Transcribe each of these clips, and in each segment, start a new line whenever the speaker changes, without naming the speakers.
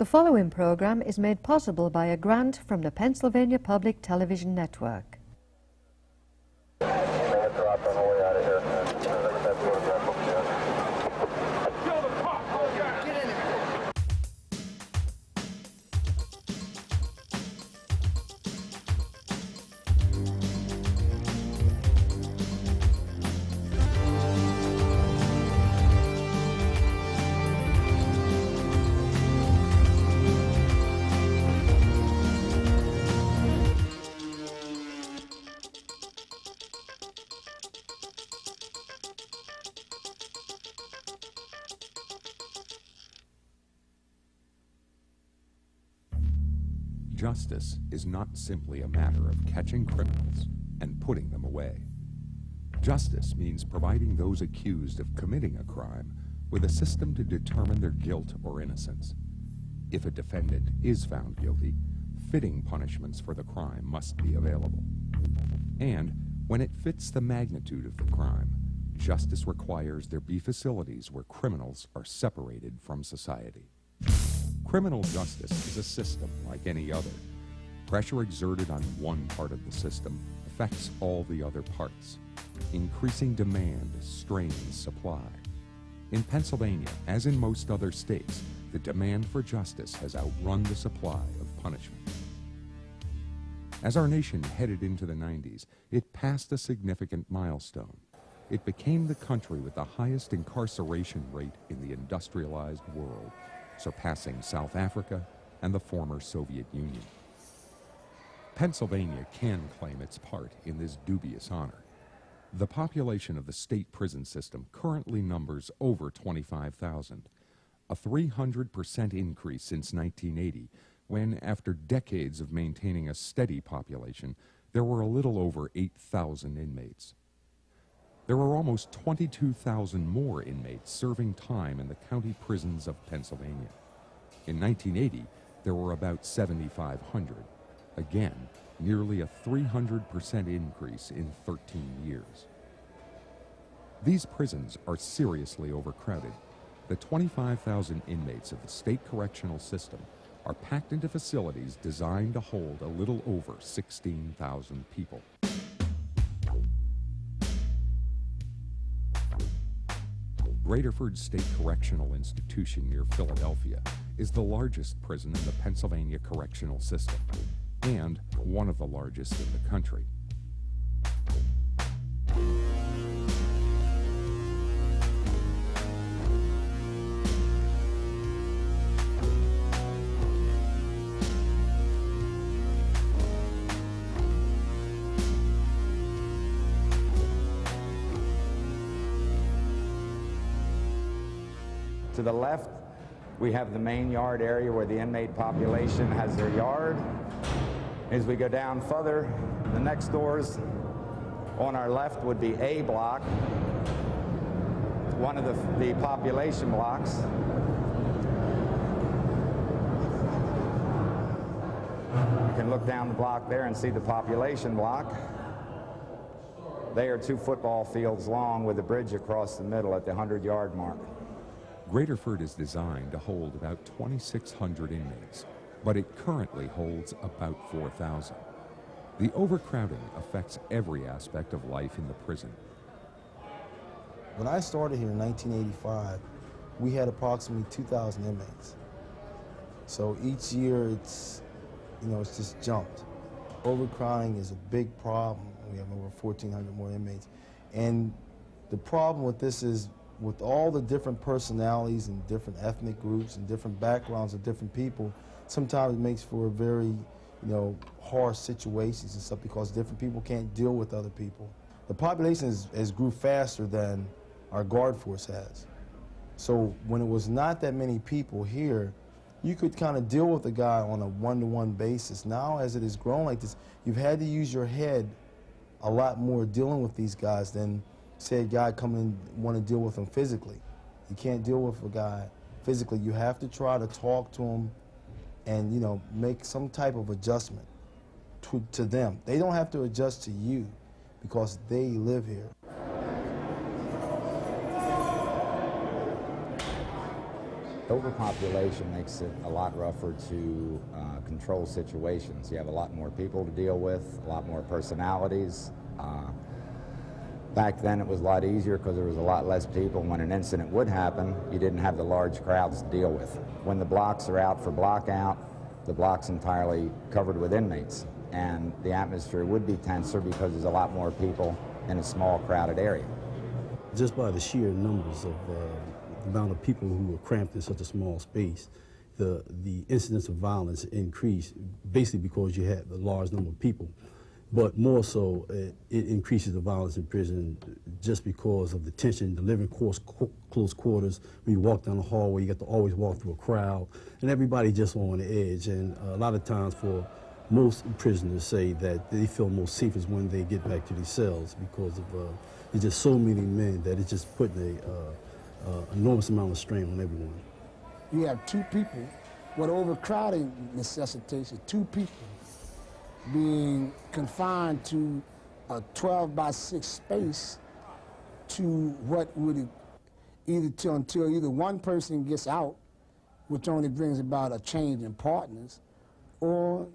The following program is made possible by a grant from the Pennsylvania Public Television Network.
Justice is not simply a matter of catching criminals and putting them away. Justice means providing those accused of committing a crime with a system to determine their guilt or innocence. If a defendant is found guilty, fitting punishments for the crime must be available. And when it fits the magnitude of the crime, justice requires there be facilities where criminals are separated from society. Criminal justice is a system like any other. Pressure exerted on one part of the system affects all the other parts. Increasing demand strains supply. In Pennsylvania, as in most other states, the demand for justice has outrun the supply of punishment. As our nation headed into the 90s, it passed a significant milestone. It became the country with the highest incarceration rate in the industrialized world, surpassing South Africa and the former Soviet Union. Pennsylvania can claim its part in this dubious honor. The population of the state prison system currently numbers over 25,000, a 300% increase since 1980, when, after decades of maintaining a steady population, there were a little over 8,000 inmates. There are almost 22,000 more inmates serving time in the county prisons of Pennsylvania. In 1980, there were about 7,500. Again, nearly a 300% increase in 13 years. These prisons are seriously overcrowded. The 25,000 inmates of the state correctional system are packed into facilities designed to hold a little over 16,000 people. Graterford State Correctional Institution near Philadelphia is the largest prison in the Pennsylvania correctional system and one of the largest in the country.
To the left, we have the main yard area where the inmate population has their yard. As we go down further, the next doors on our left would be A block, one of the population blocks. You can look down the block there and see the population block. They are 2 football fields long with a bridge across the middle at the 100-yard mark.
Graterford is designed to hold about 2,600 inmates, but it currently holds about 4,000. The overcrowding affects every aspect of life in the prison.
When I started here in 1985, we had approximately 2,000 inmates. So each year it's just jumped. Overcrowding is a big problem. We have over 1,400 more inmates. And the problem with this is, with all the different personalities and different ethnic groups and different backgrounds of different people, sometimes it makes for very, harsh situations and stuff because different people can't deal with other people. The population has grew faster than our guard force has. So when it was not that many people here, you could kind of deal with a guy on a one-to-one basis. Now, as it has grown like this, you've had to use your head a lot more dealing with these guys than, say, a guy come in want to deal with him physically. You can't deal with a guy physically. You have to try to talk to him and, make some type of adjustment to them. They don't have to adjust to you because they live here.
The
Overpopulation makes it a lot rougher to control situations. You have a lot more people to deal with, a lot more personalities. Back then it was a lot easier because there was a lot less people. When an incident would happen, you didn't have the large crowds to deal with. When the blocks are out for block out, the block's entirely covered with inmates, and the atmosphere would be tenser because there's a lot more people in a small crowded area.
Just by the sheer numbers of the amount of people who were cramped in such a small space, the incidence of violence increased basically because you had a large number of people. But more so, it increases the violence in prison just because of the tension, the living close quarters. When you walk down the hallway, you got to always walk through a crowd, and everybody just on the edge. And a lot of times for most prisoners say that they feel most safest when they get back to their cells because of there's just so many men that it's just putting an enormous amount of strain on everyone.
You have two people. What overcrowding necessitates is two people being confined to a 12-by-6 space to what would until either one person gets out, which only brings about a change in partners, or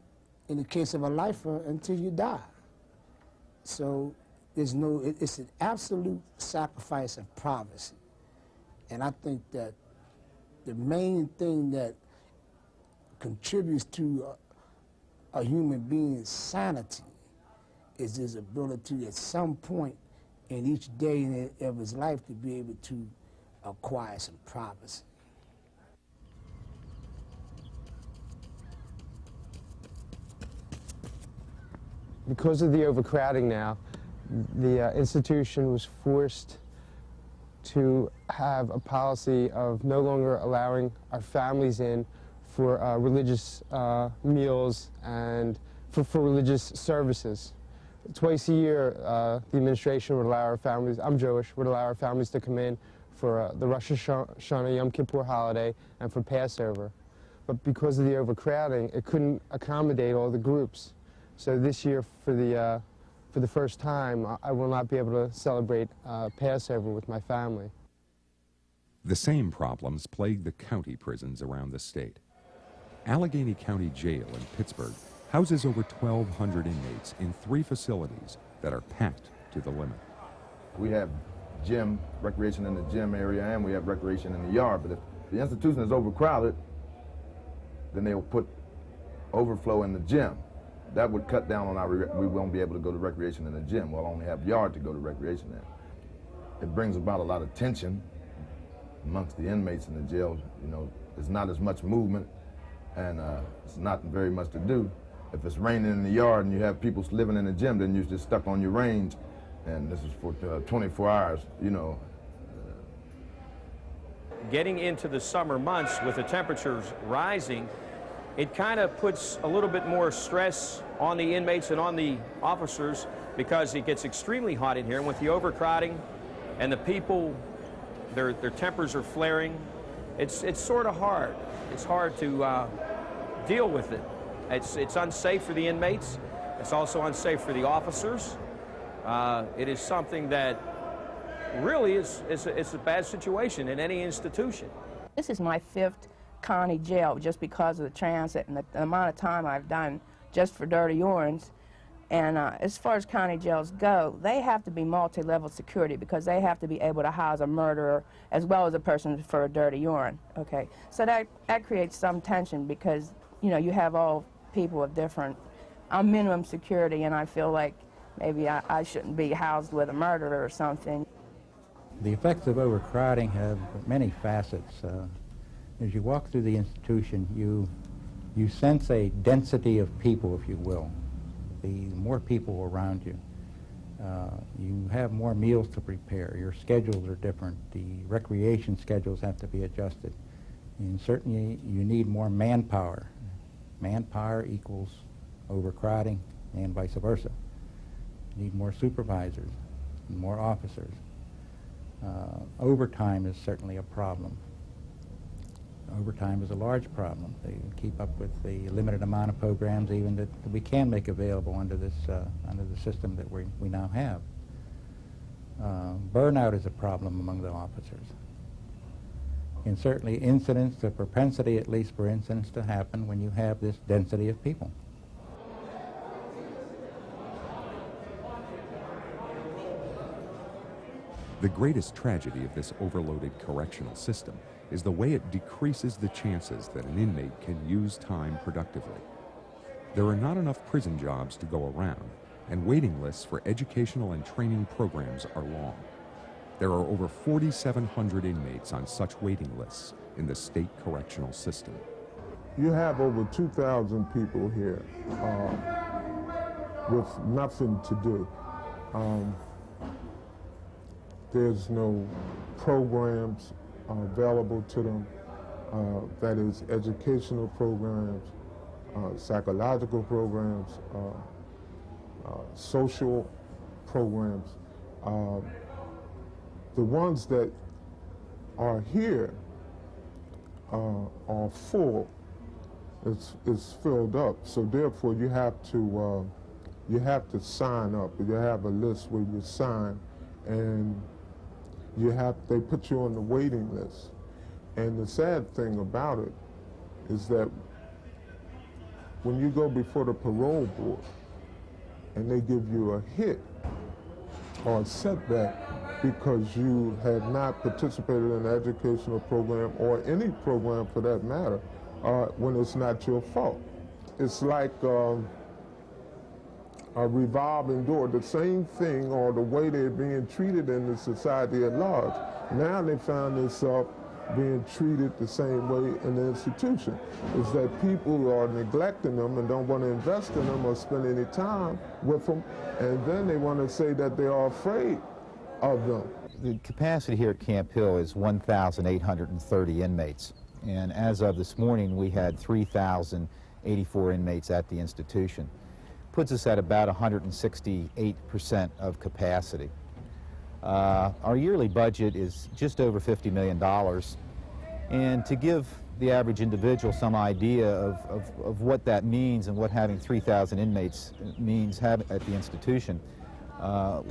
in the case of a lifer, until you die. So it's an absolute sacrifice of privacy. And I think that the main thing that contributes to a human being's sanity is his ability at some point in each day of his life to be able to acquire some privacy.
Because of the overcrowding now, the institution was forced to have a policy of no longer allowing our families in for religious meals and for religious services. Twice a year, the administration would allow our families, I'm Jewish, would allow our families to come in for the Rosh Hashanah Yom Kippur holiday and for Passover. But because of the overcrowding, it couldn't accommodate all the groups. So this year, for the first time, I will not be able to celebrate Passover with my family.
The same problems plague the county prisons around the state. Allegheny County Jail in Pittsburgh houses over 1,200 inmates in 3 facilities that are packed to the limit.
We have gym, recreation in the gym area, and we have recreation in the yard. But if the institution is overcrowded, then they'll put overflow in the gym. That would cut down on we won't be able to go to recreation in the gym. We'll only have yard to go to recreation in. It brings about a lot of tension amongst the inmates in the jail. You know, there's not as much movement, and it's not very much to do. If it's raining in the yard and you have people living in the gym, then you're just stuck on your range, and this is for 24 hours, you know.
Getting into the summer months with the temperatures rising, it kind of puts a little bit more stress on the inmates and on the officers because it gets extremely hot in here. And with the overcrowding and the people, their tempers are flaring, it's sort of hard. It's hard to deal with it. It's unsafe for the inmates. It's also unsafe for the officers. It is something that really is a bad situation in any institution.
This is my 5th county jail just because of the transit and the amount of time I've done just for dirty urines. And as far as county jails go, they have to be multi-level security because they have to be able to house a murderer as well as a person for a dirty urine. Okay, so that creates some tension because, you know, you have all people of different minimum security, and I feel like maybe I shouldn't be housed with a murderer or something.
The effects of overcrowding have many facets. As you walk through the institution, you sense a density of people, if you will. The more people around you. You have more meals to prepare. Your schedules are different. The recreation schedules have to be adjusted. And certainly you need more manpower. Manpower equals overcrowding and vice versa. You need more supervisors and more officers. Overtime is certainly a problem. Overtime is a large problem. They keep up with the limited amount of programs even that we can make available under the system that we now have. Burnout is a problem among the officers. And certainly incidents, the propensity at least for incidents to happen when you have this density of people.
The greatest tragedy of this overloaded correctional system is the way it decreases the chances that an inmate can use time productively. There are not enough prison jobs to go around, and waiting lists for educational and training programs are long. There are over 4,700 inmates on such waiting lists in the state correctional system.
You have over 2,000 people here with nothing to do. There's no programs available to them, that is educational programs, psychological programs, social programs. The ones that are here are full. It's filled up. So therefore, you have to sign up. You have a list where you sign, and they put you on the waiting list. And the sad thing about it is that when you go before the parole board and they give you a hit or a setback because you had not participated in an educational program or any program for that matter, when it's not your fault. It's like a revolving door, the same thing or the way they're being treated in the society at large. Now they found themselves being treated the same way in the institution. Is that people are neglecting them and don't want to invest in them or spend any time with them, and then they want to say that they are afraid of them.
The capacity here at Camp Hill is 1,830 inmates, and as of this morning we had 3,084 inmates at the institution. Puts us at about 168% of capacity. Our yearly budget is just over $50 million, and to give the average individual some idea of what that means and what having 3,000 inmates means at the institution,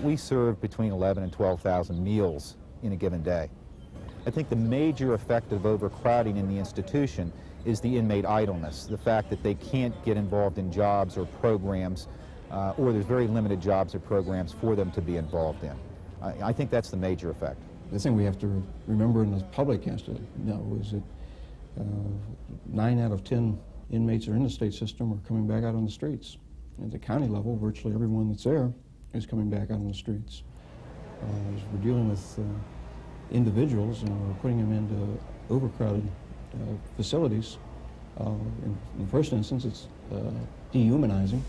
we serve between 11,000 and 12,000 meals in a given day. I think the major effect of overcrowding in the institution is the inmate idleness, the fact that they can't get involved in jobs or programs, or there's very limited jobs or programs for them to be involved in. I think that's the major effect.
The thing we have to remember, and the public has to know, is that 9 out of 10 inmates are in the state system are coming back out on the streets. At the county level, virtually everyone that's there is coming back out on the streets. As we're dealing with individuals and we're putting them into overcrowded facilities, in the first instance, it's dehumanizing.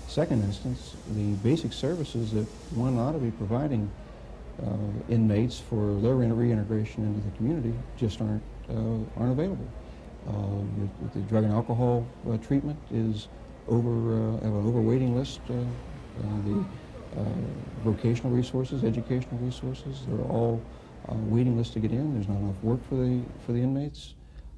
Second instance, the basic services that one ought to be providing inmates for their reintegration into the community just aren't available. The drug and alcohol treatment is have an overwaiting list. The vocational resources, educational resources, they're all waiting lists to get in. There's not enough work for the inmates,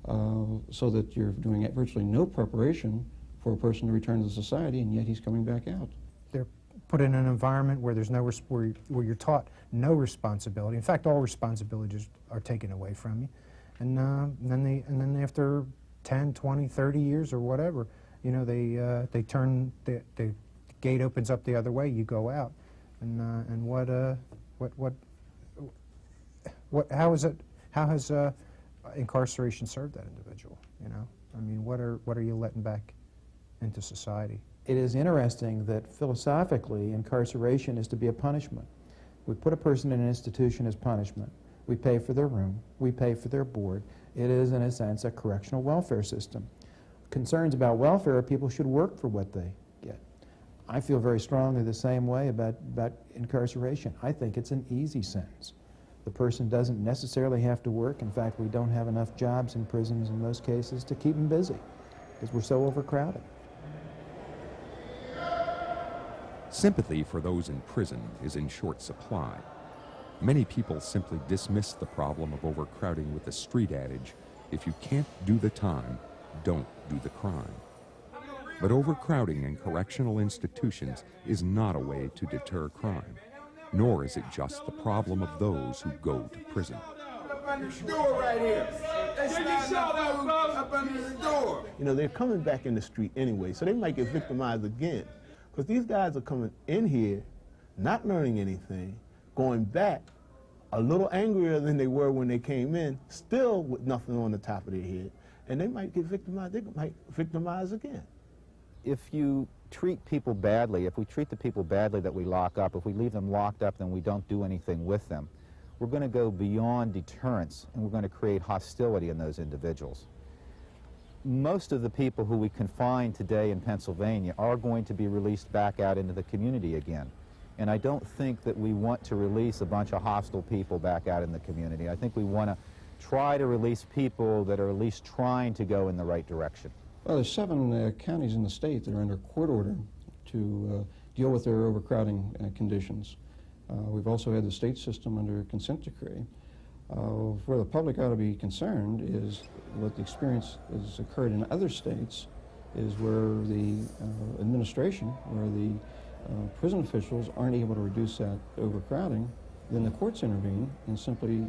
so that you're doing virtually no preparation for a person to return to society, and yet he's coming back out.
They're put in an environment where there's where you're taught no responsibility. In fact, all responsibilities are taken away from you, and then they after 10, 20, 30 years or whatever, you know, they turn the gate opens up the other way. You go out, and how has incarceration served that individual? You know, I mean, what are you letting back into society?
It is interesting that philosophically incarceration is to be a punishment. We put a person in an institution as punishment. We pay for their room. We pay for their board. It is, in a sense, a correctional welfare system. Concerns about welfare, people should work for what they get. I feel very strongly the same way about incarceration. I think it's an easy sentence. The person doesn't necessarily have to work. In fact, we don't have enough jobs in prisons in most cases to keep them busy because we're so overcrowded.
Sympathy for those in prison is in short supply. Many people simply dismiss the problem of overcrowding with the street adage, if you can't do the time, don't do the crime. But overcrowding in correctional institutions is not a way to deter crime, nor is it just the problem of those who go to prison.
under the door right here. They sliding up under the door.
You know, they're coming back in the street anyway, so they might get victimized again. Because these guys are coming in here, not learning anything, going back a little angrier than they were when they came in, still with nothing on the top of their head, and they might get victimized. They might victimize again.
If you treat people badly, if we treat the people badly that we lock up, if we leave them locked up and we don't do anything with them, we're going to go beyond deterrence and we're going to create hostility in those individuals. Most of the people who we confine today in Pennsylvania are going to be released back out into the community again. And I don't think that we want to release a bunch of hostile people back out in the community. I think we want to try to release people that are at least trying to go in the right direction.
Well, there's 7 counties in the state that are under court order to deal with their overcrowding conditions. We've also had the state system under consent decree. Where the public ought to be concerned is what the experience has occurred in other states is where the administration, where the prison officials aren't able to reduce that overcrowding, then the courts intervene and simply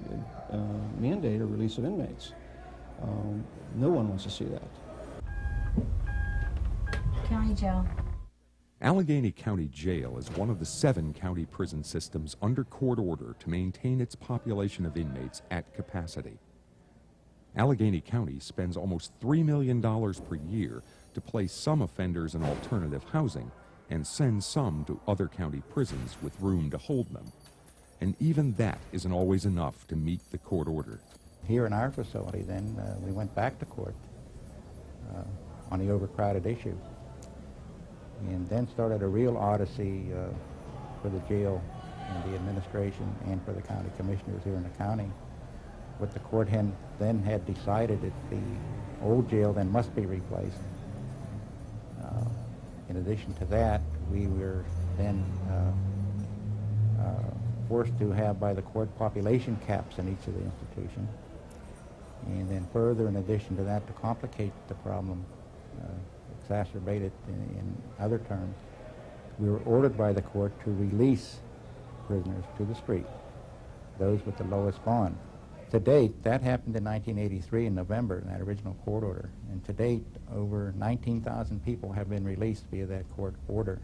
mandate a release of inmates. No one wants to see that.
County Jail.
Allegheny County Jail is one of the 7 county prison systems under court order to maintain its population of inmates at capacity. Allegheny County spends almost $3 million per year to place some offenders in alternative housing and send some to other county prisons with room to hold them. And even that isn't always enough to meet the court order.
Here in our facility, then, we went back to court on the overcrowded issue. And then started a real odyssey for the jail and the administration and for the county commissioners here in the county. What the court then had decided that the old jail then must be replaced. In addition to that, we were then forced to have by the court population caps in each of the institutions. And then further, in addition to that, to complicate the problem, exacerbate it in other terms, we were ordered by the court to release prisoners to the street, those with the lowest bond. To date, that happened in 1983 in November, in that original court order. And to date, over 19,000 people have been released via that court order.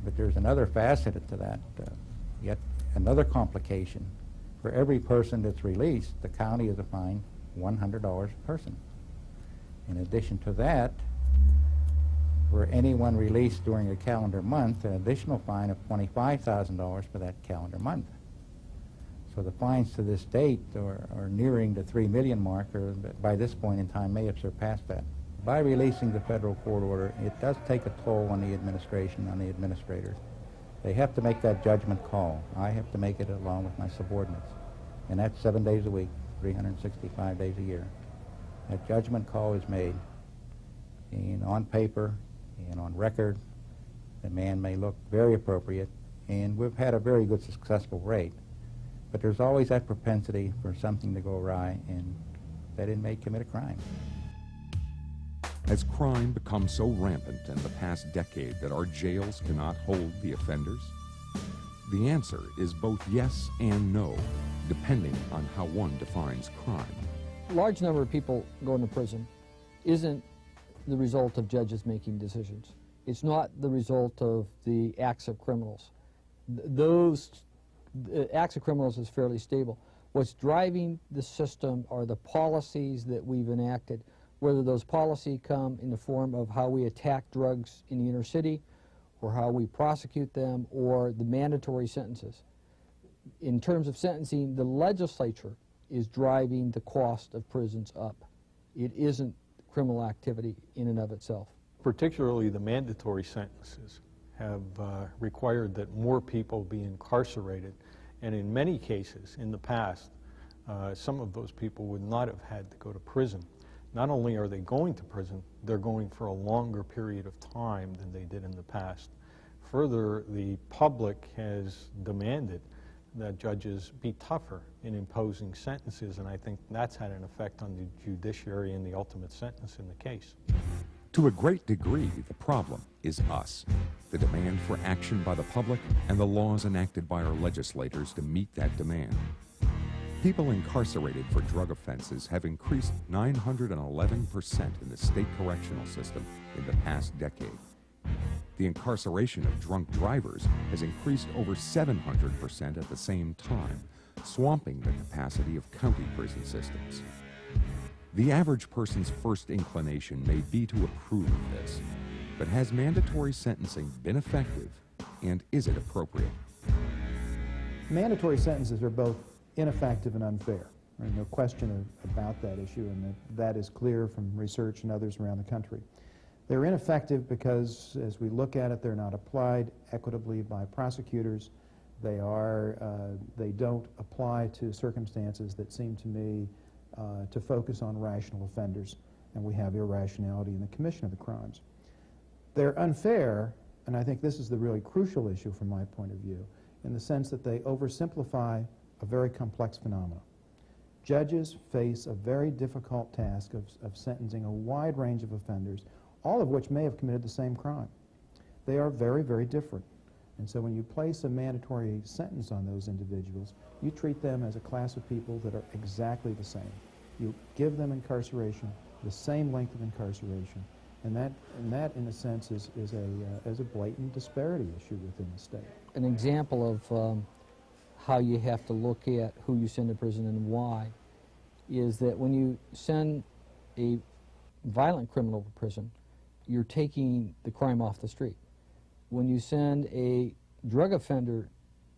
But there's another facet to that, yet another complication. For every person that's released, the county is fined $100 a person. In addition to that, for anyone released during a calendar month, an additional fine of $25,000 for that calendar month. So the fines to this date are nearing the $3 million mark, or by this point in time may have surpassed that. By releasing the federal court order, it does take a toll on the administration, on the administrators. They have to make that judgment call. I have to make it along with my subordinates. And that's 7 days a week, 365 days a year. That judgment call is made, and on paper and on record, the man may look very appropriate, and we've had a very good successful rate. But there's always that propensity for something to go awry, and that inmate commit a crime.
Has crime become so rampant in the past decade that our jails cannot hold the offenders? The answer is both yes and no, depending on how one defines crime.
A large number of people going to prison isn't the result of judges making decisions. It's not the result of the acts of criminals. Those acts of criminals is fairly stable. What's driving the system are the policies that we've enacted, whether those policies come in the form of how we attack drugs in the inner city, or how we prosecute them, or the mandatory sentences. In terms of sentencing, the legislature is driving the cost of prisons up. It isn't criminal activity in and of itself.
Particularly the mandatory sentences have required that more people be incarcerated, and in many cases in the past, some of those people would not have had to go to prison. Not only are they going to prison, they're going for a longer period of time than they did in the past. Further, the public has demanded that judges be tougher in imposing sentences, and I think that's had an effect on the judiciary and the ultimate sentence in the case.
To a great degree, the problem is us, the demand for action by the public and the laws enacted by our legislators to meet that demand. People incarcerated for drug offenses have increased 911% in the state correctional system in the past decade. The incarceration of drunk drivers has increased over 700% at the same time, swamping the capacity of county prison systems. The average person's first inclination may be to approve of this, but has mandatory sentencing been effective, and is it appropriate?
Mandatory sentences are both ineffective and unfair. There's no question about that issue, and that is clear from research and others around the country. They're ineffective because, as we look at it, they're not applied equitably by prosecutors. They don't apply to circumstances that seem to me to focus on rational offenders, and we have irrationality in the commission of the crimes. They're unfair, and I think this is the really crucial issue from my point of view, in the sense that they oversimplify a very complex phenomenon. Judges face a very difficult task of sentencing a wide range of offenders, all of which may have committed the same crime. They are very, very different. And so when you place a mandatory sentence on those individuals, you treat them as a class of people that are exactly the same. You give them incarceration, the same length of incarceration, and that in a sense, is a blatant disparity issue within the state.
An example of how you have to look at who you send to prison and why is that when you send a violent criminal to prison, you're taking the crime off the street. When you send a drug offender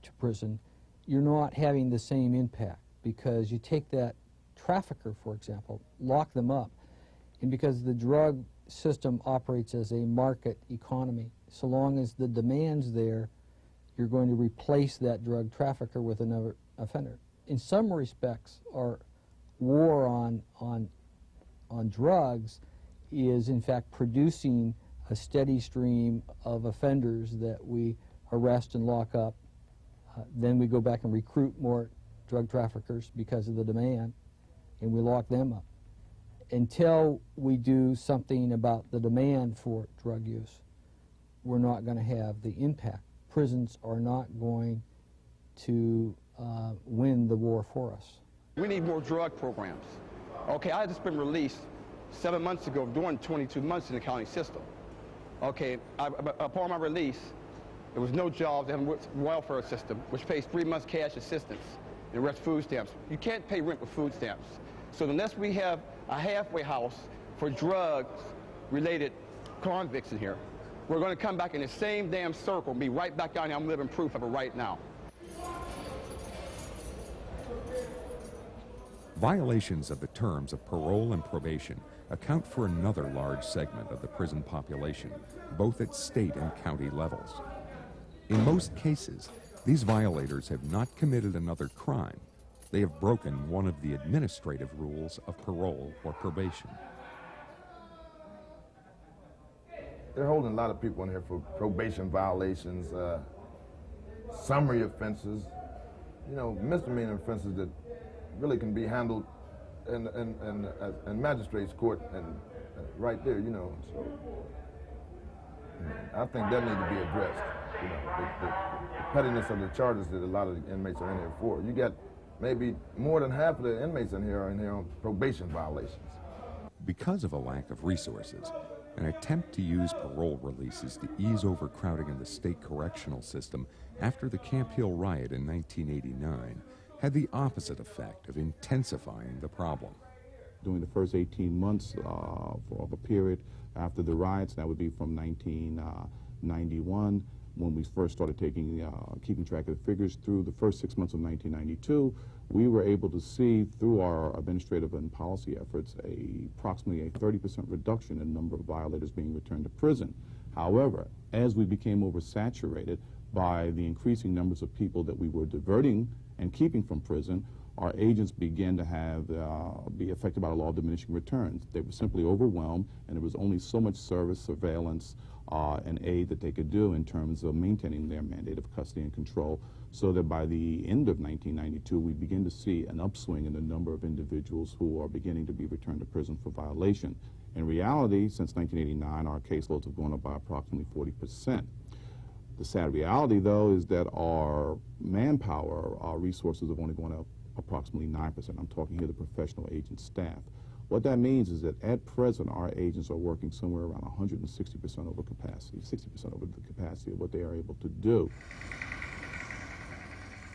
to prison, you're not having the same impact, because you take that trafficker, for example, lock them up, and because the drug system operates as a market economy, so long as the demand's there, you're going to replace that drug trafficker with another offender. In some respects, our war on drugs is in fact producing a steady stream of offenders that we arrest and lock up. Then we go back and recruit more drug traffickers because of the demand, and we lock them up. Until we do something about the demand for drug use, we're not going to have the impact. Prisons are not going to win the war for us.
We need more drug programs. Okay, I just been released 7 months ago doing 22 months in the county system. Okay, upon my release, there was no jobs. They have a welfare system, which pays 3 months cash assistance and the rest food stamps. You can't pay rent with food stamps. So unless we have a halfway house for drugs-related convicts in here, we're going to come back in the same damn circle and be right back down here. I'm living proof of it right now.
Violations of the terms of parole and probation account for another large segment of the prison population, both at state and county levels. In most cases, these violators have not committed another crime. They have broken one of the administrative rules of parole or probation.
They're holding a lot of people in here for probation violations, summary offenses, you know, misdemeanor offenses that really can be handled in magistrate's court and right there, you know. So I think that needs to be addressed. You know, the pettiness of the charges that a lot of the inmates are in here for. You got maybe more than half of the inmates in here are in here on probation violations.
Because of a lack of resources, an attempt to use parole releases to ease overcrowding in the state correctional system after the Camp Hill riot in 1989 had the opposite effect of intensifying the problem.
During the first 18 months of a period after the riots, that would be from 1991, when we first started keeping track of the figures, through the first 6 months of 1992, we were able to see through our administrative and policy efforts approximately a 30% reduction in the number of violators being returned to prison. However, as we became oversaturated by the increasing numbers of people that we were diverting and keeping from prison, our agents began to be affected by the law of diminishing returns. They were simply overwhelmed, and there was only so much service, surveillance, and aid that they could do in terms of maintaining their mandate of custody and control, so that by the end of 1992, we begin to see an upswing in the number of individuals who are beginning to be returned to prison for violation. In reality, since 1989, our caseloads have gone up by approximately 40%. The sad reality, though, is that our manpower, our resources have only gone up approximately 9%. I'm talking here the professional agent staff. What that means is that at present, our agents are working somewhere around 160% over capacity, 60% over the capacity of what they are able to do.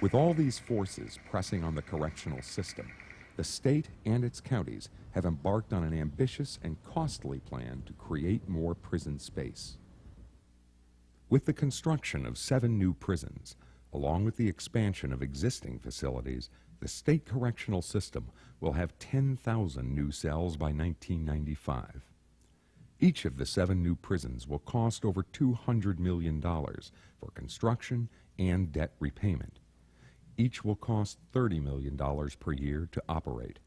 With all these forces pressing on the correctional system, the state and its counties have embarked on an ambitious and costly plan to create more prison space. With the construction of 7 new prisons, along with the expansion of existing facilities, the state correctional system will have 10,000 new cells by 1995. Each of the 7 new prisons will cost over $200 million for construction and debt repayment. Each will cost $30 million per year to operate.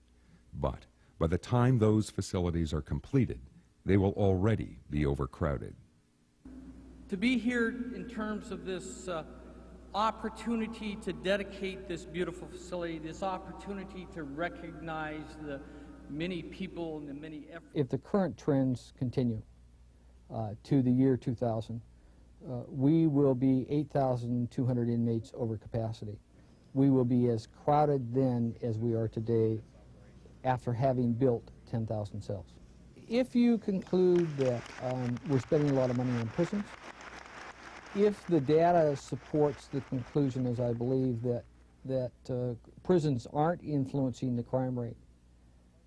But by the time those facilities are completed, they will already be overcrowded.
To be here in terms of this opportunity to dedicate this beautiful facility, this opportunity to recognize the many people and the many efforts.
If the current trends continue to the year 2000, we will be 8,200 inmates over capacity. We will be as crowded then as we are today after having built 10,000 cells. If you conclude that we're spending a lot of money on prisons, if the data supports the conclusion, as I believe, that prisons aren't influencing the crime rate,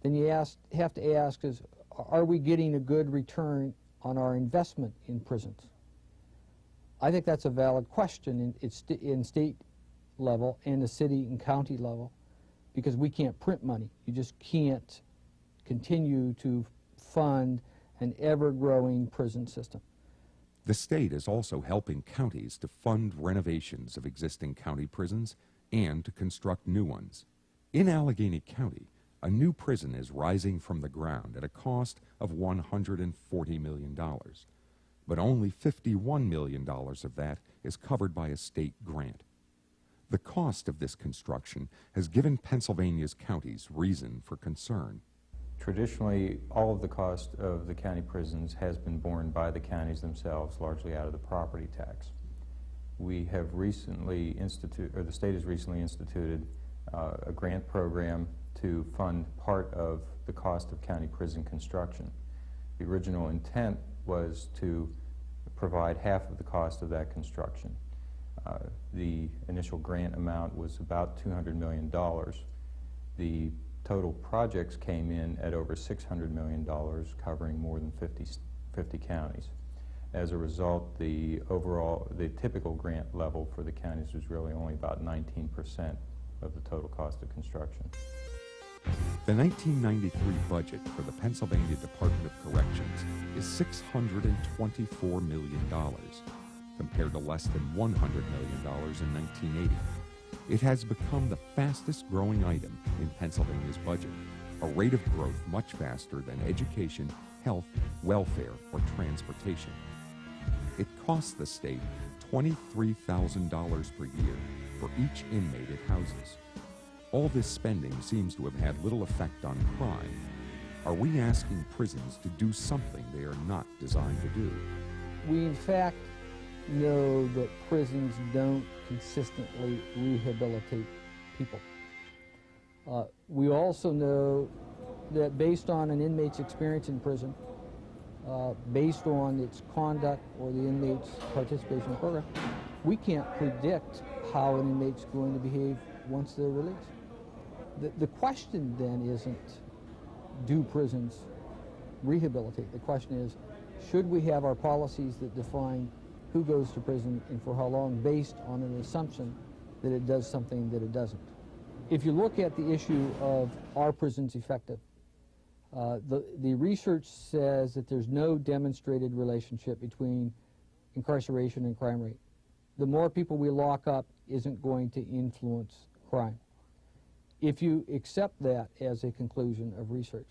then you have to ask is, are we getting a good return on our investment in prisons? I think that's a valid question in state level and the city and county level, because we can't print money. You just can't continue to fund an ever-growing prison system.
The state is also helping counties to fund renovations of existing county prisons and to construct new ones. In Allegheny County, a new prison is rising from the ground at a cost of $140 million. But only $51 million of that is covered by a state grant. The cost of this construction has given Pennsylvania's counties reason for concern.
Traditionally, all of the cost of the county prisons has been borne by the counties themselves, largely out of the property tax. We have recently the state has recently instituted a grant program to fund part of the cost of county prison construction. The original intent was to provide half of the cost of that construction. The initial grant amount was about $200 million. The total projects came in at over $600 million, covering more than 50 counties. As a result, the typical grant level for the counties was really only about 19% of the total cost of construction.
The 1993 budget for the Pennsylvania Department of Corrections is $624 million, compared to less than $100 million in 1980. It has become the fastest growing item in Pennsylvania's budget, a rate of growth much faster than education, health, welfare, or transportation. It costs the state $23,000 per year for each inmate it houses. All this spending seems to have had little effect on crime. Are we asking prisons to do something they are not designed to do?
We, in fact, know that prisons don't consistently rehabilitate people. We also know that based on an inmate's experience in prison, based on its conduct or the inmate's participation in the program, we can't predict how an inmate's going to behave once they're released. The question then isn't, do prisons rehabilitate? The question is, should we have our policies that define who goes to prison and for how long, based on an assumption that it does something that it doesn't? If you look at the issue of are prisons effective, the research says that there's no demonstrated relationship between incarceration and crime rate. The more people we lock up isn't going to influence crime. If you accept that as a conclusion of research,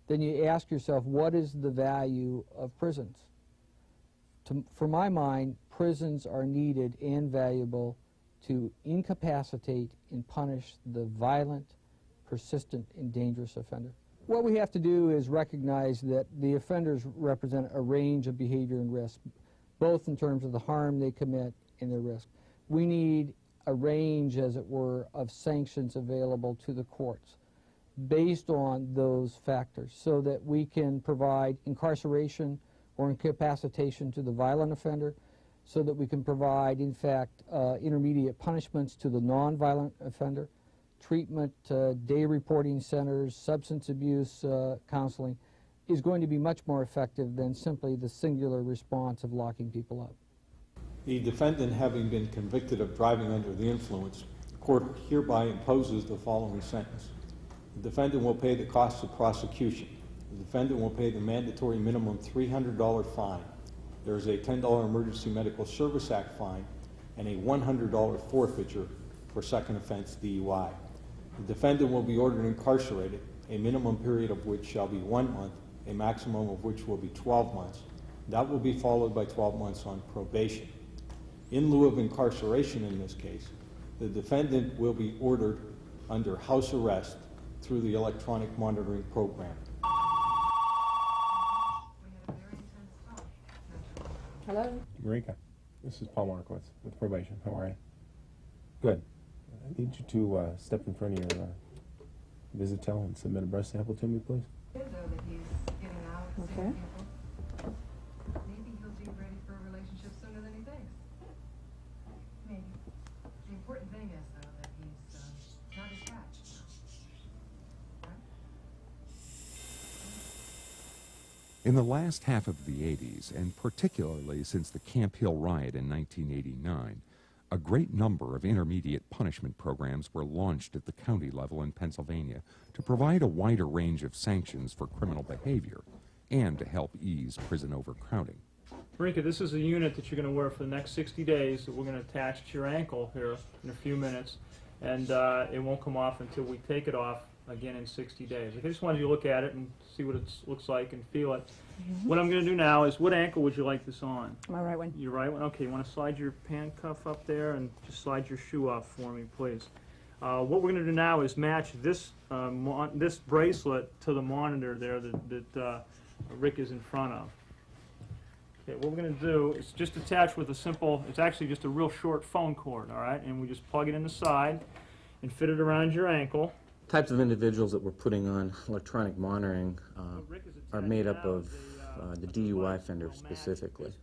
then you ask yourself, what is the value of prisons? For my mind, prisons are needed and valuable to incapacitate and punish the violent, persistent, and dangerous offender. What we have to do is recognize that the offenders represent a range of behavior and risk, both in terms of the harm they commit and their risk. We need a range, as it were, of sanctions available to the courts based on those factors, so that we can provide incarceration or incapacitation to the violent offender, so that we can provide, in fact, intermediate punishments to the non-violent offender, treatment, day reporting centers, substance abuse counseling, is going to be much more effective than simply the singular response of locking people up.
The defendant having been convicted of driving under the influence, the court hereby imposes the following sentence. The defendant will pay the costs of prosecution. The defendant will pay the mandatory minimum $300 fine. There is a $10 Emergency Medical Service Act fine and a $100 forfeiture for second offense DUI. The defendant will be ordered incarcerated, a minimum period of which shall be 1 month, a maximum of which will be 12 months. That will be followed by 12 months on probation. In lieu of incarceration in this case, the defendant will be ordered under house arrest through the electronic monitoring program.
Hello?
Marika, this is Paul Markowitz with probation. How are you? Good. I need you to step in front of your Visitel and submit a breath sample to me, please.
Okay.
Maybe he'll be ready for a relationship sooner than he thinks. Maybe. The important thing is, though, that he's not attached.
In the last half of the 80s, and particularly since the Camp Hill riot in 1989, a great number of intermediate punishment programs were launched at the county level in Pennsylvania to provide a wider range of sanctions for criminal behavior and to help ease prison overcrowding.
Marika, this is a unit that you're going to wear for the next 60 days that we're going to attach to your ankle here in a few minutes, and it won't come off until we take it off again in 60 days. I just wanted you to look at it and see what it looks like and feel it. What I'm going to do now is, what ankle would you like this on?
My right one.
Your right one? Okay, you want to slide your pant cuff up there and just slide your shoe off for me, please. What we're going to do now is match this this bracelet to the monitor there that Rick is in front of. Okay, what we're going to do is just attach with a simple, it's actually just a real short phone cord, all right? And we just plug it in the side and fit it around your ankle.
Types of individuals that we're putting on electronic monitoring are made up of the DUI offenders specifically.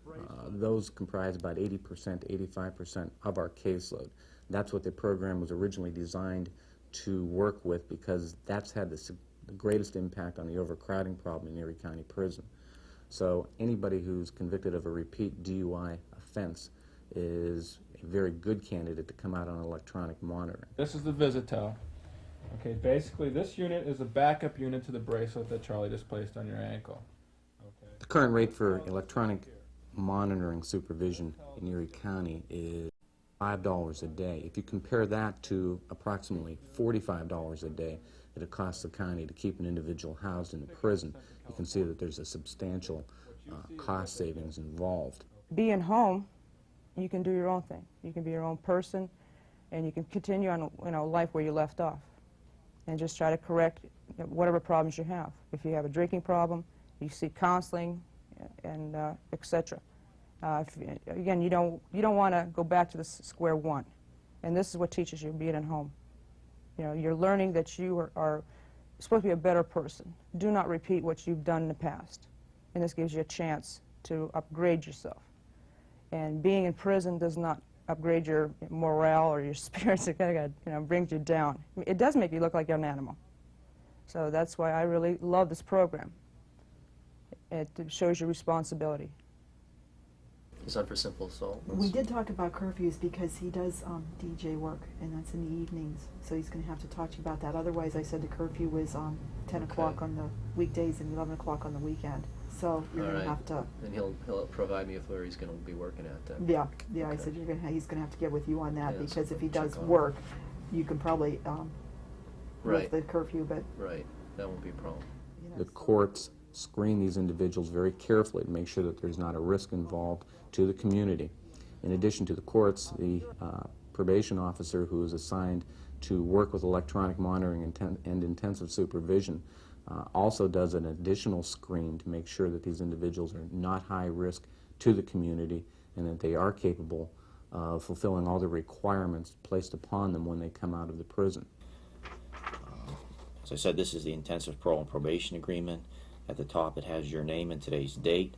Those comprise about 80%, 85% of our caseload. That's what the program was originally designed to work with, because that's had the greatest impact on the overcrowding problem in Erie County Prison. So anybody who's convicted of a repeat DUI offense is a very good candidate to come out on electronic monitoring.
This is the Visitel. Okay, basically this unit is a backup unit to the bracelet that Charlie just placed on your ankle. Okay.
The current rate for electronic monitoring supervision in Erie County is $5 a day. If you compare that to approximately $45 a day that it costs the county to keep an individual housed in the prison, you can see that there's a substantial cost savings involved.
Being home, you can do your own thing. You can be your own person, and you can continue on, life where you left off, and just try to correct whatever problems you have. If you have a drinking problem, you seek counseling, and etc. Again, you don't want to go back to the square one, and this is what teaches you being at home. You're learning that you are supposed to be a better person. Do not repeat what you've done in the past, and this gives you a chance to upgrade yourself. And being in prison does not upgrade your morale or your spirits. It kind of brings you down. It does make you look like you're an animal. So that's why I really love this program. It shows you responsibility.
He's on for simple assault.
We did talk about curfews because he does DJ work, and that's in the evenings, so he's going to have to talk to you about that. Otherwise, I said the curfew was 10 o'clock on the weekdays and 11 o'clock on the weekend. So you're going to have to...
And he'll provide me with where he's going to be working at then.
Yeah,
okay.
I said he's going to have to get with you on that,
Yeah,
because
so
if he does
check on
work, you can probably
right.
lift the curfew, but...
Right, that won't be a problem.
The courts screen these individuals very carefully to make sure that there's not a risk involved to the community. In addition to the courts, the probation officer who is assigned to work with electronic monitoring and intensive supervision also does an additional screen to make sure that these individuals are not high risk to the community and that they are capable fulfilling all the requirements placed upon them when they come out of the prison.
As I said, this is the intensive parole and probation agreement. At the top it has your name and today's date.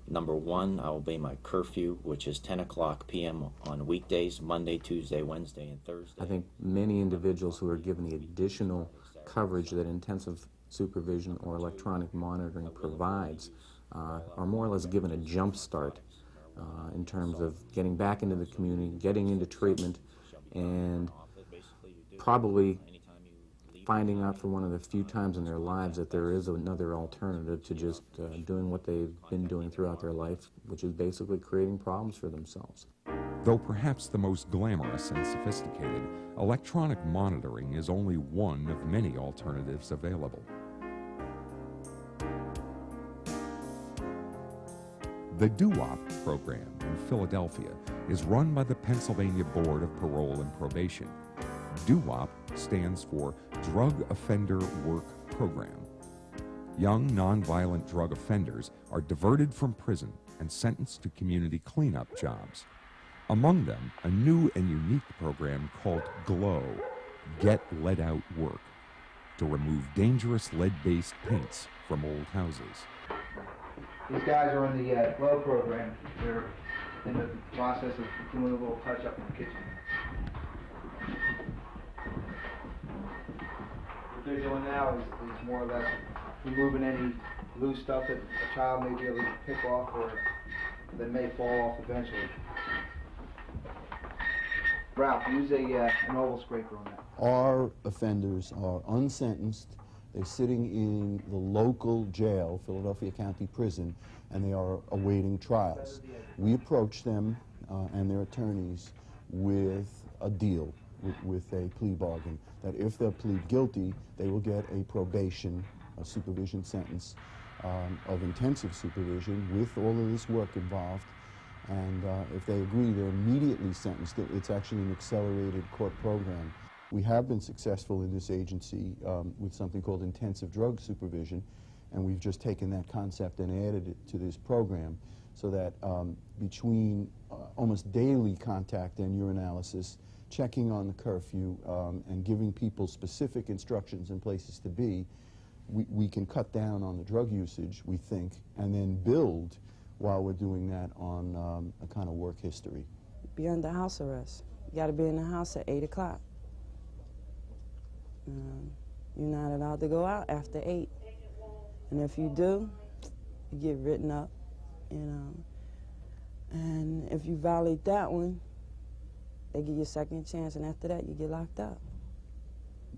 Number 1, I will obey my curfew, which is 10 o'clock p.m. on weekdays, Monday, Tuesday, Wednesday, and Thursday.
I think many individuals who are given the additional coverage that intensive supervision or electronic monitoring provides are more or less given a jump start in terms of getting back into the community, getting into treatment, and probably finding out for one of the few times in their lives that there is another alternative to just doing what they've been doing throughout their life, which is basically creating problems for themselves.
Though perhaps the most glamorous and sophisticated, electronic monitoring is only one of many alternatives available. The DUOP program in Philadelphia is run by the Pennsylvania Board of Parole and Probation. DUOP stands for Drug Offender Work Program. Young nonviolent drug offenders are diverted from prison and sentenced to community cleanup jobs. Among them, a new and unique program called GLOW, Get Lead Out Work, to remove dangerous lead-based paints from old houses.
These guys are in the GLOW program. They're in the process of doing a little touch-up in the kitchen. What they're doing now is more or less removing any loose stuff that a child may be able to pick off or that may fall off eventually. Ralph, use an oval scraper on that.
Our offenders are unsentenced. They're sitting in the local jail, Philadelphia County Prison, and they are awaiting trials. We approach them and their attorneys with a deal, with a plea bargain, that if they plead guilty, they will get a probation, a supervision sentence of intensive supervision with all of this work involved. And if they agree, they're immediately sentenced. It's actually an accelerated court program. We have been successful in this agency with something called intensive drug supervision, and we've just taken that concept and added it to this program so that between almost daily contact and urinalysis, checking on the curfew, and giving people specific instructions and places to be, we can cut down on the drug usage, we think, and then build while we're doing that on a kind of work history.
Be under house arrest. You got to be in the house at 8 o'clock. You're not allowed to go out after 8. And if you do, you get written up, you know. And if you violate that one, they give you a second chance, and after that, you get locked up.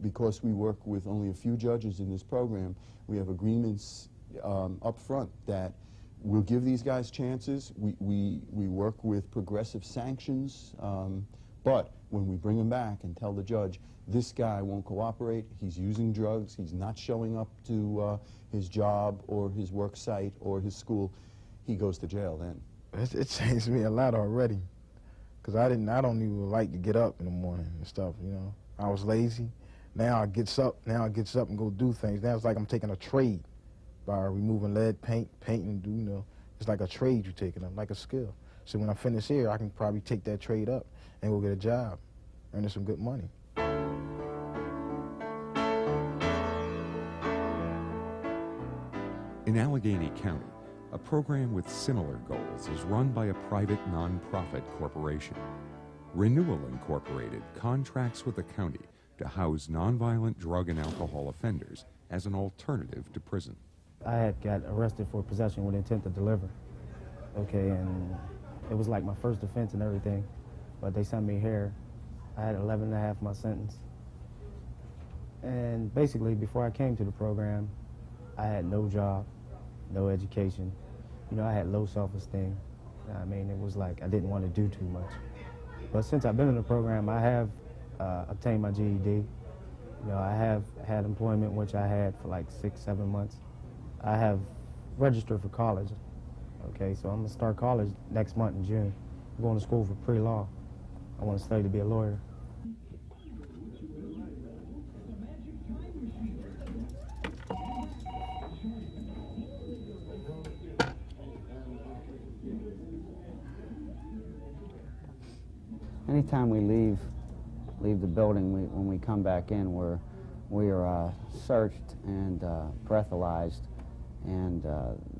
Because we work with only a few judges in this program, we have agreements up front that we'll give these guys chances. We work with progressive sanctions, but when we bring them back and tell the judge, this guy won't cooperate, he's using drugs, he's not showing up to his job or his work site or his school, he goes to jail then.
It changed me a lot already, because I don't even like to get up in the morning and stuff, you know. I was lazy. Now I gets up and go do things. Now it's like I'm taking a trade by removing lead paint, painting, you know. It's like a trade you're taking up, like a skill. So when I finish here, I can probably take that trade up and go get a job, earning some good money.
In Allegheny County, a program with similar goals is run by a private nonprofit corporation. Renewal Incorporated contracts with the county to house nonviolent drug and alcohol offenders as an alternative to prison.
I had got arrested for possession with intent to deliver. Okay, and it was like my first offense and everything, but they sent me here. I had 11 and a half month sentence. And basically, before I came to the program, I had no job, no education. You know, I had low self-esteem. I mean, it was like I didn't want to do too much. But since I've been in the program, I have obtained my GED. You know, I have had employment, which I had for like 6-7 months. I have registered for college. Okay, so I'm gonna start college next month in June. I'm going to school for pre-law. I want to study to be a lawyer.
anytime we leave the building, when we come back in, we are searched and breathalyzed, and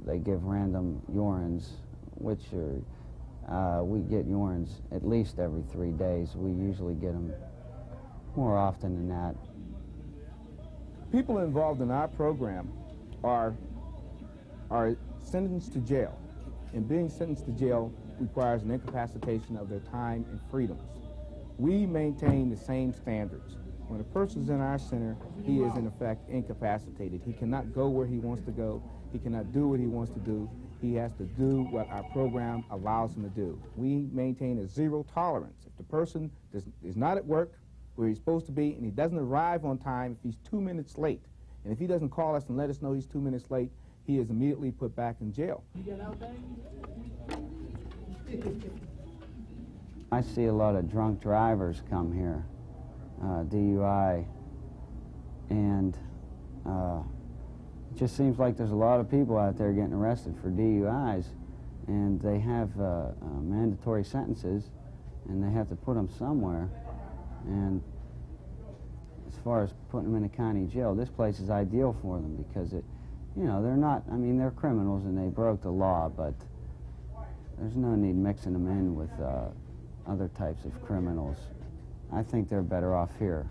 they give random urines, which are, we get urines at least every 3 days. We usually get them more often than that.
People involved in our program are sentenced to jail, and being sentenced to jail requires an incapacitation of their time and freedoms. We maintain the same standards. When a person's in our center, he is in effect incapacitated. He cannot go where he wants to go. He cannot do what he wants to do. He has to do what our program allows him to do. We maintain a zero tolerance. If the person is not at work where he's supposed to be and he doesn't arrive on time, if he's 2 minutes late, and if he doesn't call us and let us know he's 2 minutes late, he is immediately put back in jail.
I see a lot of drunk drivers come here, DUI, and it just seems like there's a lot of people out there getting arrested for DUIs, and they have mandatory sentences, and they have to put them somewhere. And as far as putting them in a county jail, this place is ideal for them because it, you know, they're not, I mean, they're criminals and they broke the law, but there's no need mixing them in with other types of criminals. I think they're better off here.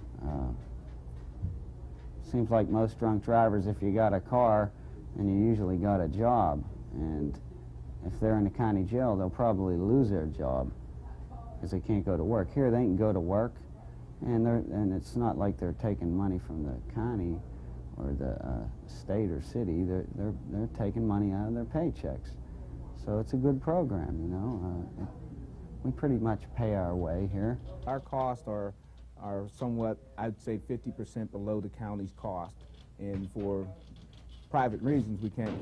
Seems like most drunk drivers, if you got a car, and you usually got a job, and if they're in the county jail, they'll probably lose their job because they can't go to work. Here, they can go to work, and it's not like they're taking money from the county or the state or city. They're taking money out of their paychecks. So it's a good program, you know. We pretty much pay our way here.
Our costs are somewhat, I'd say, 50% below the county's cost, and for private reasons we can't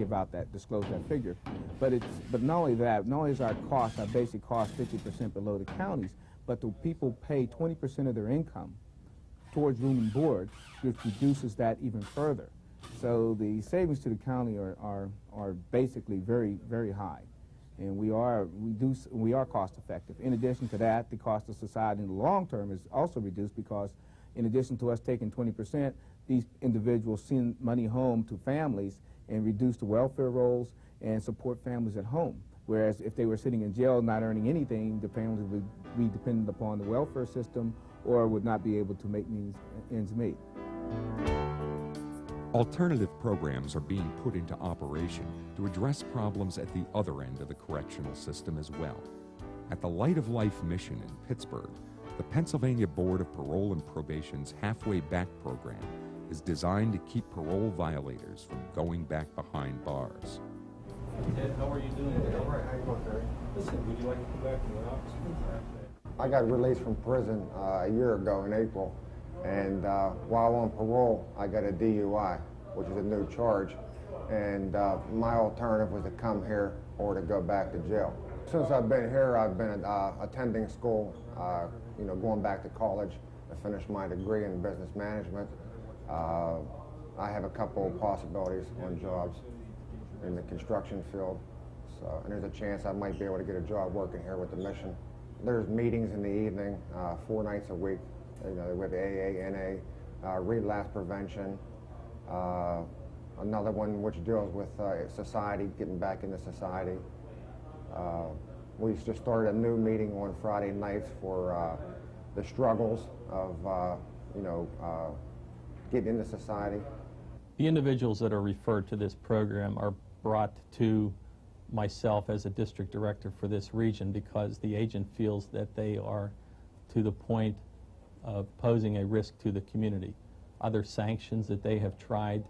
disclose that figure. But not only that, not only is our basic cost 50% below the county's, but the people pay 20% of their income towards room and board, which reduces that even further. So the savings to the county are basically very, very high. And we are cost effective. In addition to that, the cost of society in the long term is also reduced because in addition to us taking 20%, these individuals send money home to families and reduce the welfare rolls and support families at home. Whereas if they were sitting in jail not earning anything, the families would be dependent upon the welfare system or would not be able to make ends meet.
Alternative programs are being put into operation to address problems at the other end of the correctional system as well. At the Light of Life mission in Pittsburgh, the Pennsylvania Board of Parole and Probation's Halfway Back program is designed to keep parole violators from going back behind bars.
Ted, how are you doing? All right, how you doing, Terry? Listen, would you like to come back to the office?
I got released from prison a year ago in April, and while on parole, I got a DUI, which is a new charge, and my alternative was to come here or to go back to jail. Since I've been here, I've been attending school, going back to college to finish my degree in business management. I have a couple of possibilities on jobs in the construction field, and there's a chance I might be able to get a job working here with the mission. There's meetings in the evening, 4 nights a week. With AA, NA, relapse prevention. Another one which deals with society, getting back into society. We just started a new meeting on Friday nights for the struggles of, getting into society.
The individuals that are referred to this program are brought to myself as a district director for this region because the agent feels that they are to the point of posing a risk to the community. Other sanctions that they have tried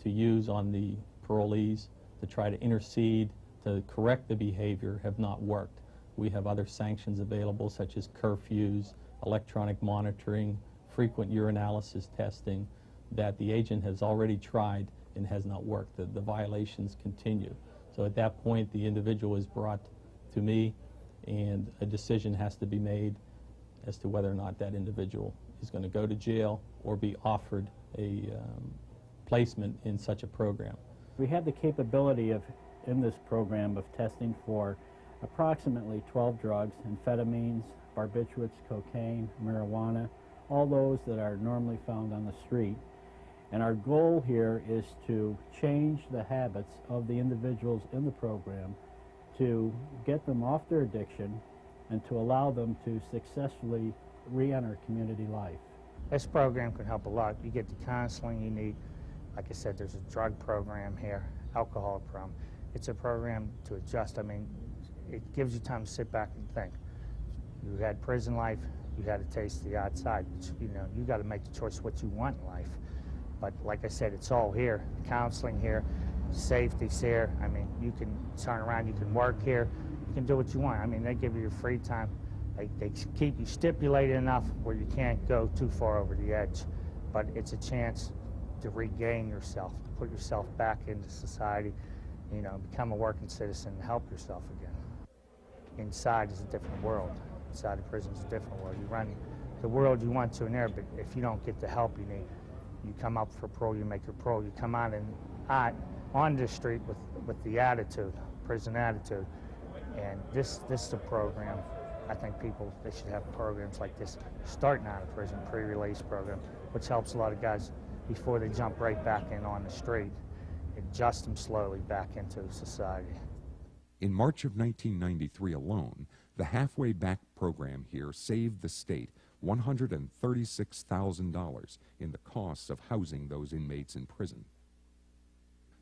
to use on the parolees to try to intercede, to correct the behavior have not worked. We have other sanctions available such as curfews, electronic monitoring, frequent urinalysis testing that the agent has already tried and has not worked. The violations continue. So at that point the individual is brought to me and a decision has to be made as to whether or not that individual is going to go to jail or be offered a placement in such a program.
We have the capability in this program of testing for approximately 12 drugs: amphetamines, barbiturates, cocaine, marijuana, all those that are normally found on the street. And our goal here is to change the habits of the individuals in the program, to get them off their addiction and to allow them to successfully re-enter community life.
This program can help a lot. You get the counseling you need. Like I said, there's a drug program here, alcohol program. It's a program to adjust. I mean, it gives you time to sit back and think. You had prison life, you had a taste of the outside. You know, you got to make the choice what you want in life. But like I said, it's all here. Counseling here, safety's here. I mean, you can turn around, you can work here, you can do what you want. I mean, they give you your free time. They keep you stipulated enough where you can't go too far over the edge. But it's a chance to regain yourself, to put yourself back into society, you know, become a working citizen and help yourself again. Inside is a different world. Inside the prison is a different world. You run the world you want to in there, but if you don't get the help you need, you come up for parole, you make your parole, you come out and on the street with the attitude, prison attitude. And this is a program. I think they should have programs like this starting out of prison, pre-release program, which helps a lot of guys before they jump right back in on the street, adjust them slowly back into society.
In March of 1993 alone, the Halfway Back program here saved the state $136,000 in the costs of housing those inmates in prison.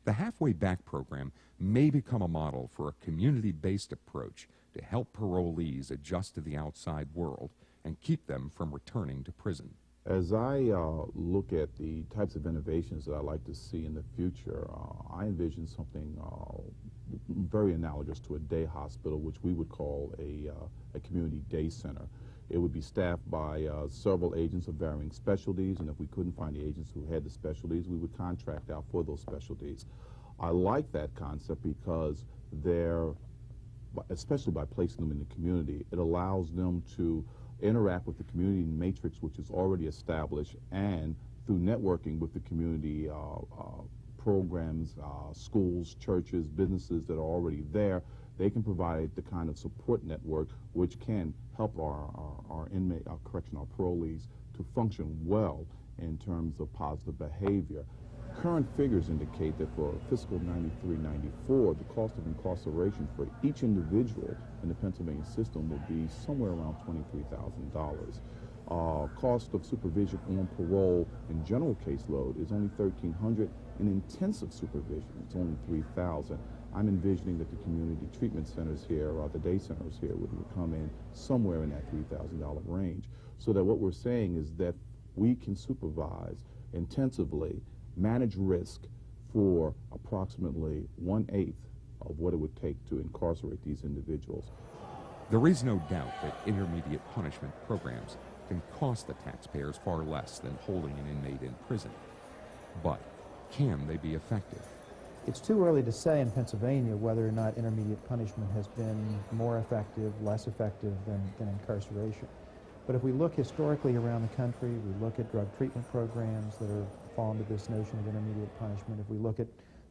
The Halfway Back program may become a model for a community-based approach to help parolees adjust to the outside world and keep them from returning to prison.
As I look at the types of innovations that I'd like to see in the future, I envision something very analogous to a day hospital, which we would call a community day center. It would be staffed by several agents of varying specialties, and if we couldn't find the agents who had the specialties, we would contract out for those specialties. I like that concept because especially by placing them in the community, it allows them to interact with the community matrix, which is already established, and through networking with the community programs, schools, churches, businesses that are already there, they can provide the kind of support network which can help our parolees to function well in terms of positive behavior. Current figures indicate that for fiscal 93-94, the cost of incarceration for each individual in the Pennsylvania system would be somewhere around $23,000. Cost of supervision on parole in general caseload is only $1,300. In intensive supervision, it's only $3,000. I'm envisioning that the community treatment centers here, or the day centers here, would come in somewhere in that $3,000 range. So that what we're saying is that we can supervise intensively, manage risk for approximately 1/8 of what it would take to incarcerate these individuals.
There is no doubt that intermediate punishment programs can cost the taxpayers far less than holding an inmate in prison. But can they be effective?
It's too early to say in Pennsylvania whether or not intermediate punishment has been more effective, less effective than incarceration. But if we look historically around the country, we look at drug treatment programs that are fall into this notion of intermediate punishment, if we look at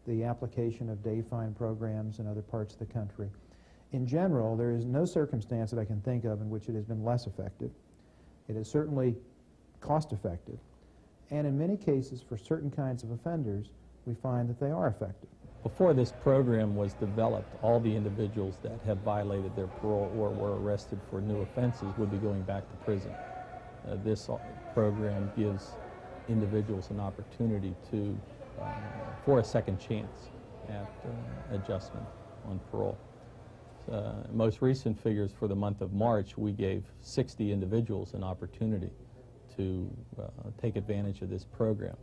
the application of day fine programs in other parts of the country, in general, there is no circumstance that I can think of in which it has been less effective. It is certainly cost effective. And in many cases, for certain kinds of offenders, we find that they are effective.
Before this program was developed, all the individuals that have violated their parole or were arrested for new offenses would be going back to prison. This program gives individuals an opportunity for a second chance at adjustment on parole. Most recent figures for the month of March, we gave 60 individuals an opportunity to take advantage of this program.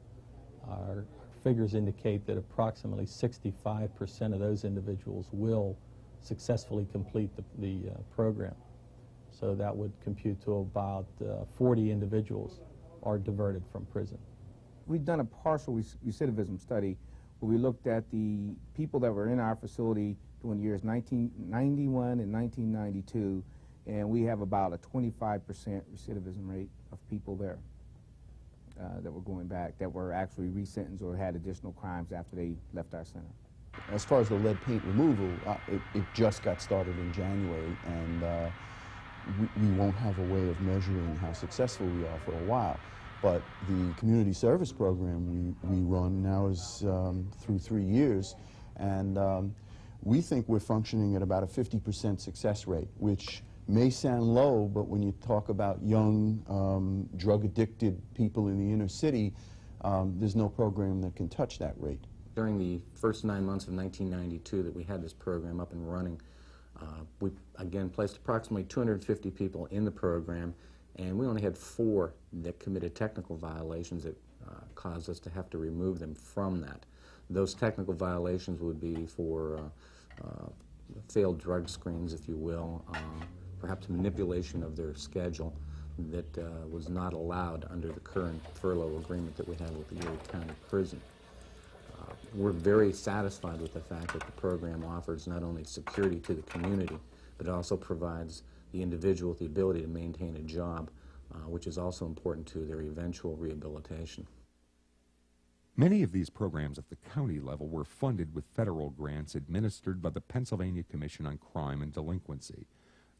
Our figures indicate that approximately 65% of those individuals will successfully complete the program. So that would compute to about 40 individuals are diverted from prison.
We've done a partial recidivism study where we looked at the people that were in our facility during years 1991 and 1992, and we have about a 25% recidivism rate of people there that were going back, that were actually resentenced or had additional crimes after they left our center.
As far as the lead paint removal, it just got started in January, and we won't have a way of measuring how successful we are for a while. But the community service program we run now is through 3 years, and we think we're functioning at about a 50% success rate, which may sound low, but when you talk about young, drug-addicted people in the inner city, there's no program that can touch that rate.
During the first 9 months of 1992 that we had this program up and running, we again placed approximately 250 people in the program, and we only had 4 that committed technical violations that caused us to have to remove them from that. Those technical violations would be for failed drug screens, if you will, perhaps manipulation of their schedule that was not allowed under the current furlough agreement that we have with the Erie County Prison. We're very satisfied with the fact that the program offers not only security to the community, but it also provides the individual with the ability to maintain a job, which is also important to their eventual rehabilitation.
Many of these programs at the county level were funded with federal grants administered by the Pennsylvania Commission on Crime and Delinquency.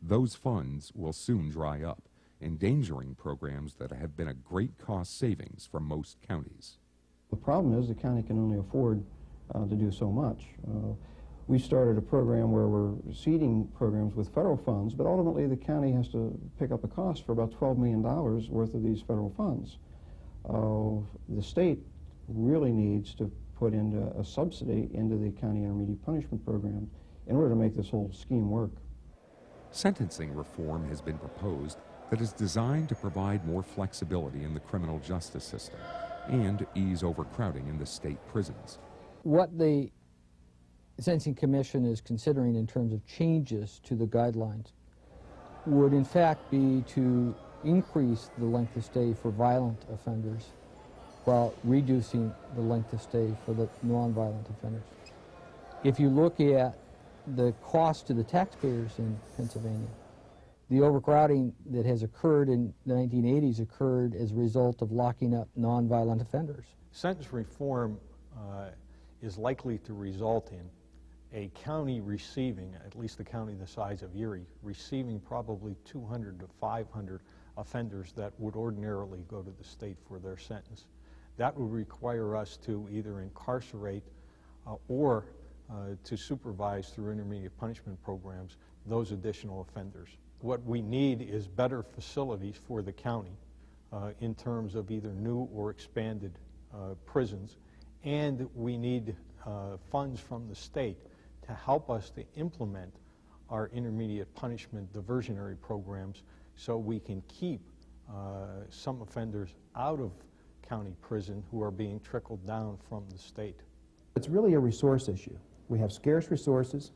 Those funds will soon dry up, endangering programs that have been a great cost savings for most counties.
The problem is the county can only afford to do so much. We started a program where we're seeding programs with federal funds, but ultimately the county has to pick up a cost for about $12 million worth of these federal funds. The state really needs to put into a subsidy into the county intermediate punishment program in order to make this whole scheme work.
Sentencing reform has been proposed that is designed to provide more flexibility in the criminal justice system and ease overcrowding in the state prisons.
What the Sentencing Commission is considering in terms of changes to the guidelines would in fact be to increase the length of stay for violent offenders while reducing the length of stay for the nonviolent offenders. If you look at the cost to the taxpayers in Pennsylvania, the overcrowding that has occurred in the 1980s occurred as a result of locking up nonviolent offenders.
Sentence reform is likely to result in a county receiving, at least the county the size of Erie, receiving probably 200 to 500 offenders that would ordinarily go to the state for their sentence. That would require us to either incarcerate or to supervise through intermediate punishment programs those additional offenders. What we need is better facilities for the county in terms of either new or expanded prisons, and we need funds from the state to help us to implement our intermediate punishment diversionary programs so we can keep some offenders out of county prison who are being trickled down from the state.
It's really a resource issue. We have scarce resources.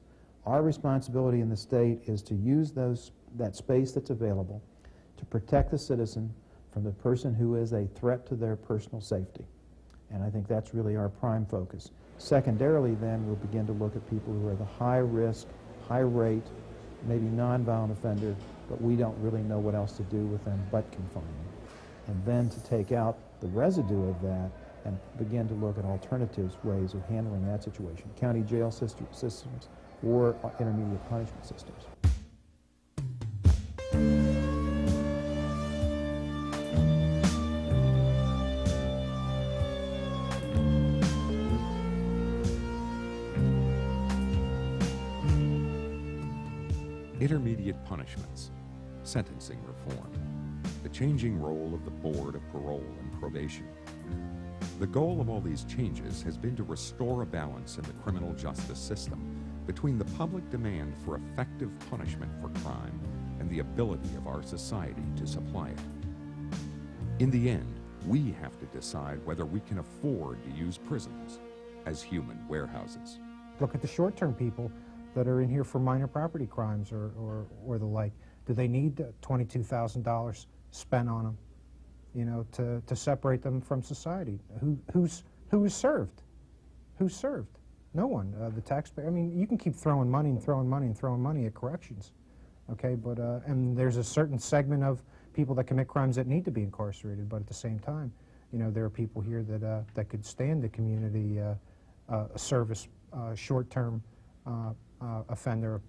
Our responsibility in the state is to use that space that's available to protect the citizen from the person who is a threat to their personal safety. And I think that's really our prime focus. Secondarily, then, we'll begin to look at people who are the high risk, high rate, maybe nonviolent offender, but we don't really know what else to do with them but confine them. And then to take out the residue of that and begin to look at alternative ways of handling that situation, county jail systems or intermediate punishment systems.
Intermediate punishments, sentencing reform, the changing role of the Board of Parole and Probation. The goal of all these changes has been to restore a balance in the criminal justice system between the public demand for effective punishment for crime and the ability of our society to supply it. In the end, we have to decide whether we can afford to use prisons as human warehouses.
Look at the short-term people that are in here for minor property crimes or the like. Do they need $22,000 spent on them, you know, to separate them from society? Who is served? Who's served? No one. The taxpayer. I mean, you can keep throwing money and throwing money and throwing money at corrections, okay? But and there's a certain segment of people that commit crimes that need to be incarcerated. But at the same time, you know, there are people here that could stand the community service, short-term offender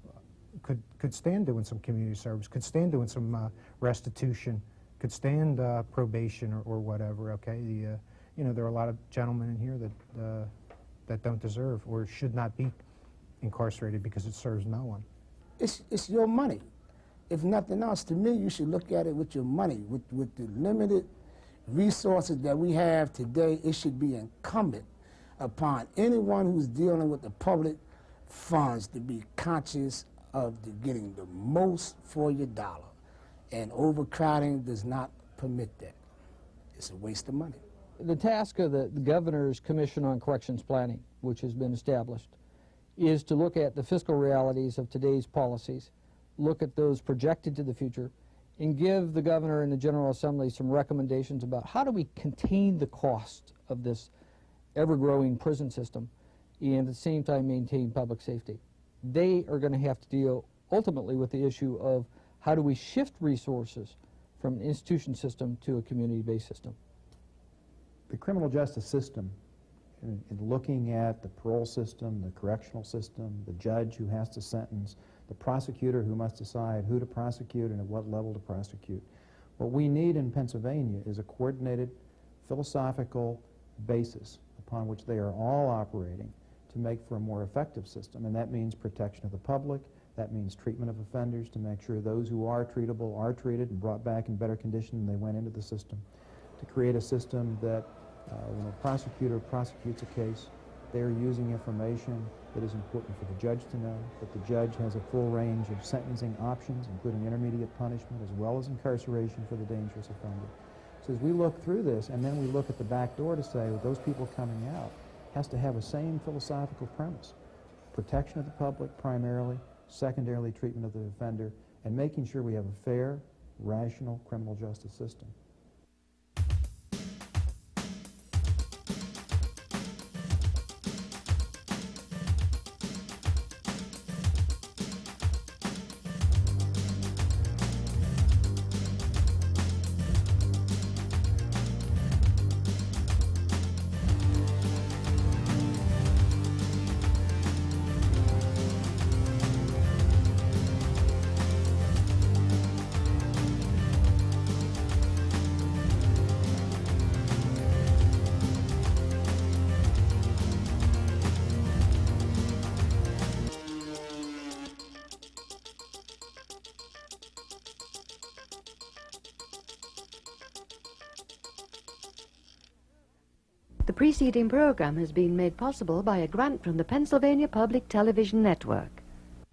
could stand doing some community service, could stand doing some restitution, could stand probation or whatever. Okay, you know, there are a lot of gentlemen in here that don't deserve or should not be incarcerated because it serves no one.
It's your money. If nothing else, to me, you should look at it with your money. With the limited resources that we have today, it should be incumbent upon anyone who's dealing with the public funds to be conscious of getting the most for your dollar. And overcrowding does not permit that. It's a waste of money.
The task of the Governor's Commission on Corrections Planning, which has been established, is to look at the fiscal realities of today's policies, look at those projected to the future, and give the Governor and the General Assembly some recommendations about how do we contain the cost of this ever-growing prison system and at the same time maintain public safety. They are going to have to deal ultimately with the issue of how do we shift resources from an institution system to a community-based system.
The criminal justice system, in looking at the parole system, the correctional system, the judge who has to sentence, the prosecutor who must decide who to prosecute and at what level to prosecute. What we need in Pennsylvania is a coordinated philosophical basis upon which they are all operating to make for a more effective system, and that means protection of the public, that means treatment of offenders to make sure those who are treatable are treated and brought back in better condition than they went into the system, to create a system that when a prosecutor prosecutes a case, they're using information that is important for the judge to know, that the judge has a full range of sentencing options, including intermediate punishment as well as incarceration for the dangerous offender. So as we look through this, and then we look at the back door to say, well, those people coming out has to have the same philosophical premise. Protection of the public primarily, secondarily treatment of the offender, and making sure we have a fair, rational criminal justice system.
The preceding program has been made possible by a grant from the Pennsylvania Public Television Network.